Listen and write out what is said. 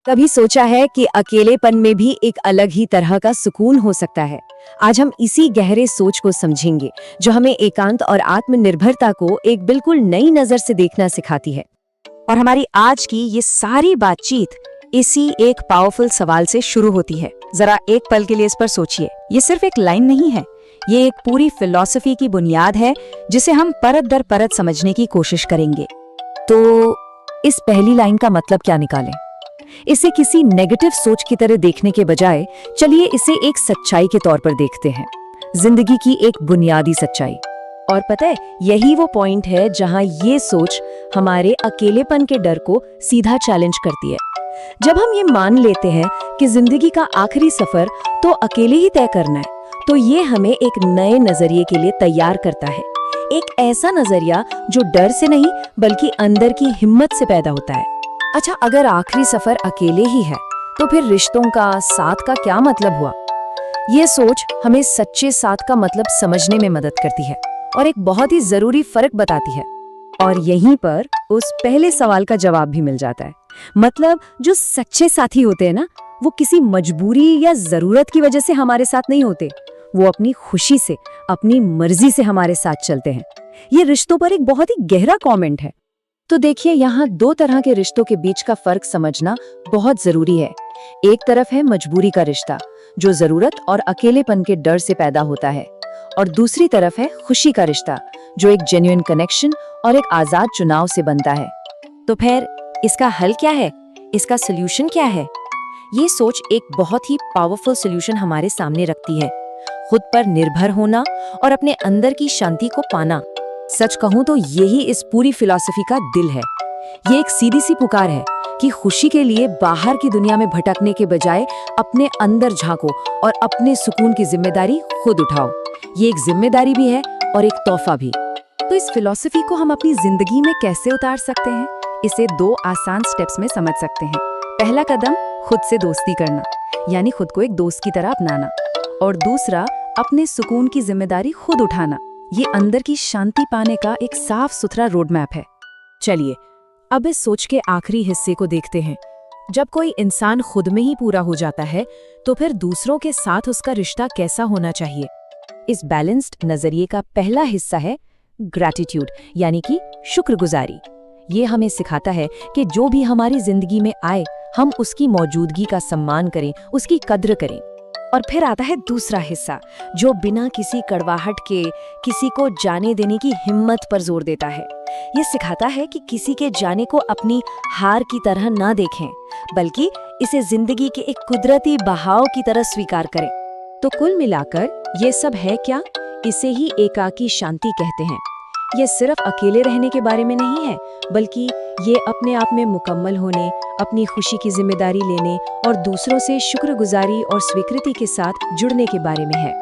कभी सोचा है कि अकेलेपन में भी एक अलग ही तरह का सुकून हो सकता है? आज हम इसी गहरे सोच को समझेंगे जो हमें एकांत और आत्मनिर्भरता को एक बिल्कुल नई नजर से देखना सिखाती है। और हमारी आज की ये सारी बातचीत इसी एक पावरफुल सवाल से शुरू होती है। जरा एक पल के लिए इस पर सोचिए। ये सिर्फ एक लाइन नहीं है, ये एक पूरी फिलॉसफी की बुनियाद है जिसे हम परत दर परत समझने की कोशिश करेंगे। तो इस पहली लाइन का मतलब क्या निकालें? इसे किसी नेगेटिव सोच की तरह देखने के बजाय चलिए इसे एक सच्चाई के तौर पर देखते हैं, जिंदगी की एक बुनियादी सच्चाई। और पता है, यही वो पॉइंट है जहां ये सोच हमारे अकेलेपन के डर को सीधा चैलेंज करती है। जब हम ये मान लेते हैं कि जिंदगी का आखिरी सफर तो अकेले ही तय करना है, तो ये हमें एक नए नजरिए के लिए तैयार करता है। एक ऐसा नजरिया जो डर से नहीं बल्कि अंदर की हिम्मत से पैदा होता है। अच्छा, अगर आखिरी सफर अकेले ही है तो फिर रिश्तों का, साथ का क्या मतलब हुआ? ये सोच हमें सच्चे साथ का मतलब समझने में मदद करती है और एक बहुत ही जरूरी फर्क बताती है। और यहीं पर उस पहले सवाल का जवाब भी मिल जाता है। मतलब जो सच्चे साथी होते हैं ना, वो किसी मजबूरी या जरूरत की वजह से हमारे साथ नहीं होते, वो अपनी खुशी से, अपनी मर्जी से हमारे साथ चलते हैं। ये रिश्तों पर एक बहुत ही गहरा कमेंट है। तो देखिए, यहाँ दो तरह के रिश्तों के बीच का फर्क समझना बहुत जरूरी है। एक तरफ है मजबूरी का रिश्ता, जो जरूरत और अकेलेपन के डर से पैदा होता है, और दूसरी तरफ है खुशी का रिश्ता, जो एक जेन्युइन कनेक्शन और एक आजाद चुनाव से बनता है। तो फिर इसका हल क्या है? इसका सोल्यूशन क्या है? ये सोच एक बहुत ही पावरफुल सोल्यूशन हमारे सामने रखती है। खुद पर निर्भर होना और अपने अंदर की शांति को पाना। सच कहूं तो यही इस पूरी फिलॉसफी का दिल है। ये एक सीधी सी पुकार है कि खुशी के लिए बाहर की दुनिया में भटकने के बजाय अपने अंदर झांको और अपने सुकून की जिम्मेदारी खुद उठाओ। ये एक जिम्मेदारी भी है और एक तोहफा भी। तो इस फिलॉसफी को हम अपनी जिंदगी में कैसे उतार सकते हैं? इसे दो आसान स्टेप्स में समझ सकते हैं। पहला कदम, खुद से दोस्ती करना, यानी खुद को एक दोस्त की तरह अपनाना। और दूसरा, अपने सुकून की जिम्मेदारी खुद उठाना। ये अंदर की शांति पाने का एक साफ सुथरा रोड मैप है। चलिए अब इस सोच के आखिरी हिस्से को देखते हैं। जब कोई इंसान खुद में ही पूरा हो जाता है, तो फिर दूसरों के साथ उसका रिश्ता कैसा होना चाहिए? इस बैलेंस्ड नजरिए का पहला हिस्सा है ग्रैटिट्यूड, यानी कि शुक्रगुजारी। ये हमें सिखाता है कि जो भी हमारी जिंदगी में आए, हम उसकी मौजूदगी का सम्मान करें, उसकी कद्र करें। और फिर आता है दूसरा हिस्सा, जो बिना किसी कड़वाहट के किसी को जाने देने की हिम्मत पर जोर देता है। ये सिखाता है कि किसी के जाने को अपनी हार की तरह ना देखें, बल्कि इसे जिंदगी के एक कुदरती बहाव की तरह स्वीकार करें। तो कुल मिलाकर ये सब है क्या? इसे ही एकाकी शांति कहते हैं। ये सिर्फ अकेले रहने के बारे में नहीं है, बल्कि ये अपने आप में मुकम्मल होने, अपनी खुशी की जिम्मेदारी लेने और दूसरों से शुक्रगुजारी और स्वीकृति के साथ जुड़ने के बारे में है।